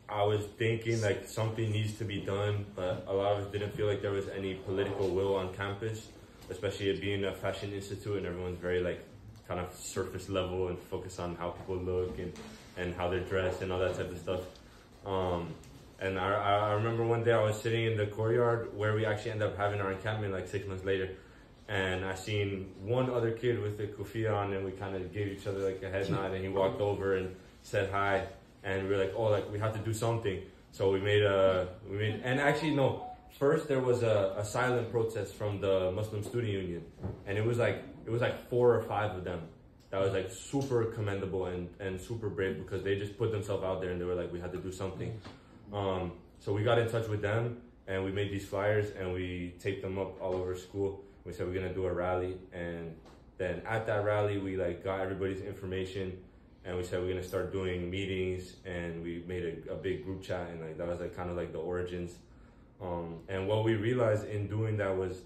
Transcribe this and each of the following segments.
I was thinking like something needs to be done, but a lot of us didn't feel like there was any political will on campus, especially it being a fashion institute and everyone's very like kind of surface level and focused on how people look and how they're dressed and all that type of stuff. And I remember one day I was sitting in the courtyard where we actually ended up having our encampment like 6 months later. And I seen one other kid with the kufiya on, and we kind of gave each other like a head nod, and he walked over and said hi. And we were like, oh, like we have to do something. So we made, and actually no, first there was a silent protest from the Muslim Student Union. And it was like 4 or 5 of them. That was like super commendable and super brave, because they just put themselves out there and they were like, we had to do something. So we got in touch with them and we made these flyers and we taped them up all over school. We said we're gonna do a rally, and then at that rally we like got everybody's information, and we said we're gonna start doing meetings, and we made a big group chat, and like that was like kind of like the origins. And what we realized in doing that was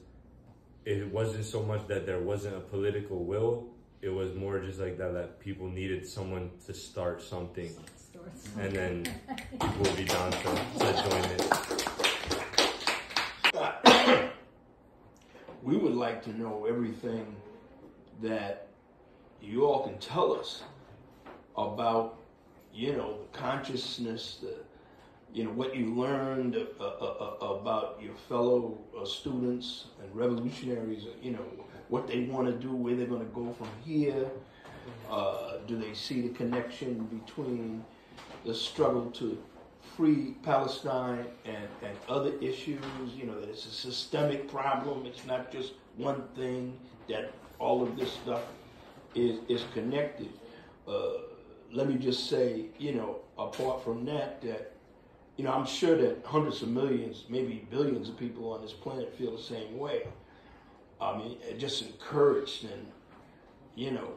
it wasn't so much that there wasn't a political will, it was more just like that people needed someone to start something, and then people would be down to join it. We would like to know everything that you all can tell us about, you know, the consciousness, you know, what you learned about your fellow students and revolutionaries, you know, what they want to do, where they're going to go from here. Do they see the connection between the struggle to free Palestine and other issues? You know, that it's a systemic problem. It's not just one thing, that all of this stuff is connected. Let me just say, you know, apart from that, you know, I'm sure that hundreds of millions, maybe billions of people on this planet feel the same way. I mean, just encouraged and, you know,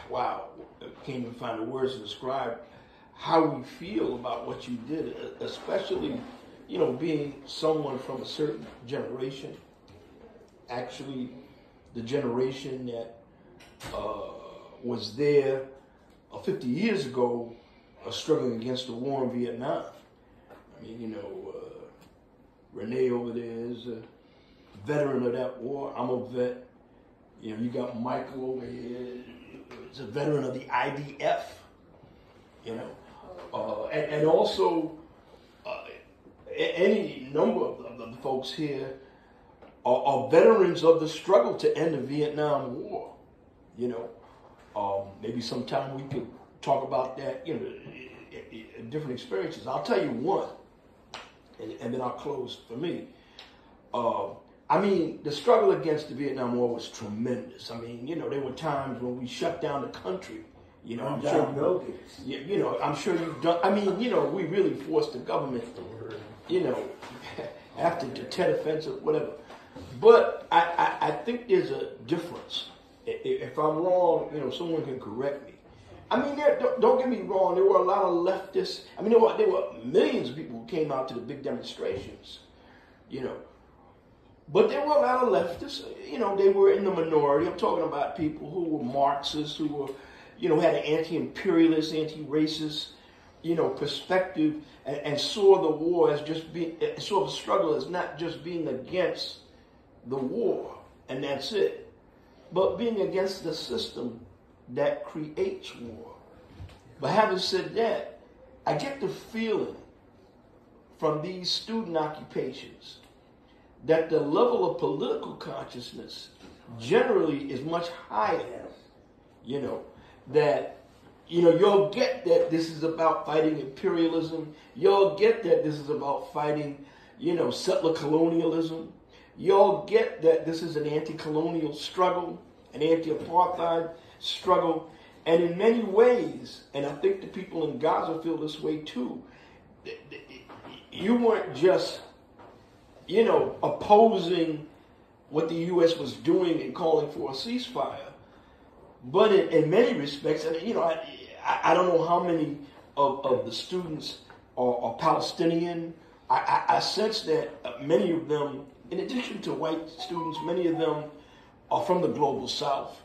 wow, I can't even find the words to describe how we feel about what you did, especially, you know, being someone from a certain generation, actually the generation that was there 50 years ago struggling against the war in Vietnam. I mean, you know, Renee over there is a veteran of that war. I'm a vet. You know, you got Michael over here, is a veteran of the IDF, you know. And also, any number of the folks here are veterans of the struggle to end the Vietnam War. You know, maybe sometime we could talk about that, you know, different experiences. I'll tell you one, and then I'll close for me. I mean, the struggle against the Vietnam War was tremendous. I mean, you know, there were times when we shut down the country. You know, I'm sure, you know, I'm sure you've done. I mean, you know, we really forced the government, you know, after the Tet Offensive, whatever. But I think there's a difference. If I'm wrong, you know, someone can correct me. I mean, don't get me wrong. There were a lot of leftists. I mean, there were millions of people who came out to the big demonstrations, you know. But there were a lot of leftists. You know, they were in the minority. I'm talking about people who were Marxists, who were, you know, had an anti-imperialist, anti-racist, you know, perspective, and saw the war as just being, saw the struggle as not just being against the war, and that's it, but being against the system that creates war. But having said that, I get the feeling from these student occupations that the level of political consciousness generally is much higher. You know, that, you know, you'll get that this is about fighting imperialism. You'll get that this is about fighting, you know, settler colonialism. You'll get that this is an anti-colonial struggle, an anti-apartheid struggle. And in many ways, and I think the people in Gaza feel this way too, you weren't just, you know, opposing what the U.S. was doing and calling for a ceasefire. But in many respects, and you know, I don't know how many of the students are Palestinian. I sense that many of them, in addition to white students, many of them are from the global South,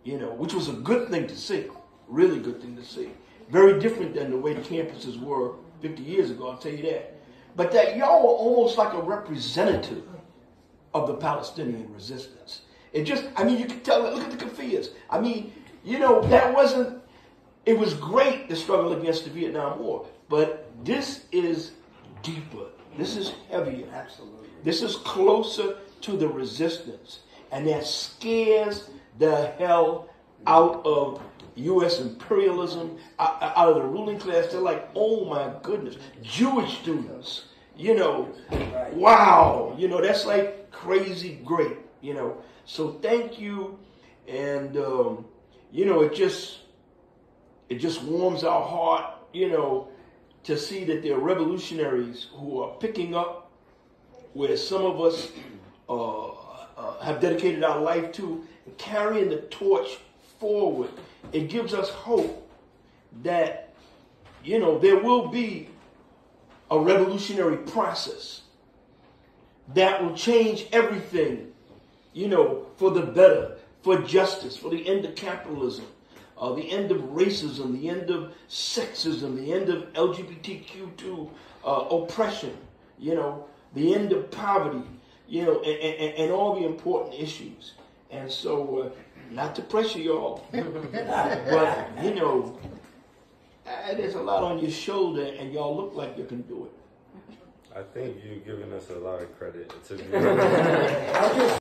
you know, which was a good thing to see, really good thing to see. very different than the way the campuses were 50 years ago, I'll tell you that. But that y'all were almost like a representative of the Palestinian resistance. It just, I mean, you can tell, look at the kafiyas. I mean, you know, that wasn't, it was great, the struggle against the Vietnam War, but this is deeper. This is heavier. Absolutely. This is closer to the resistance. And that scares the hell out of U.S. imperialism, out of the ruling class. They're like, oh my goodness, Jewish students, you know, wow, you know, that's like crazy great, you know. So thank you. And, you know, it just warms our heart, you know, to see that there are revolutionaries who are picking up where some of us have dedicated our life to, carrying the torch forward. It gives us hope that, you know, there will be a revolutionary process that will change everything, you know, for the better, for justice, for the end of capitalism, the end of racism, the end of sexism, the end of LGBTQ2 oppression, you know, the end of poverty, you know, and all the important issues. And so, not to pressure y'all, but, you know, there's a lot on your shoulder and y'all look like you can do it. I think you've given us a lot of credit. It's a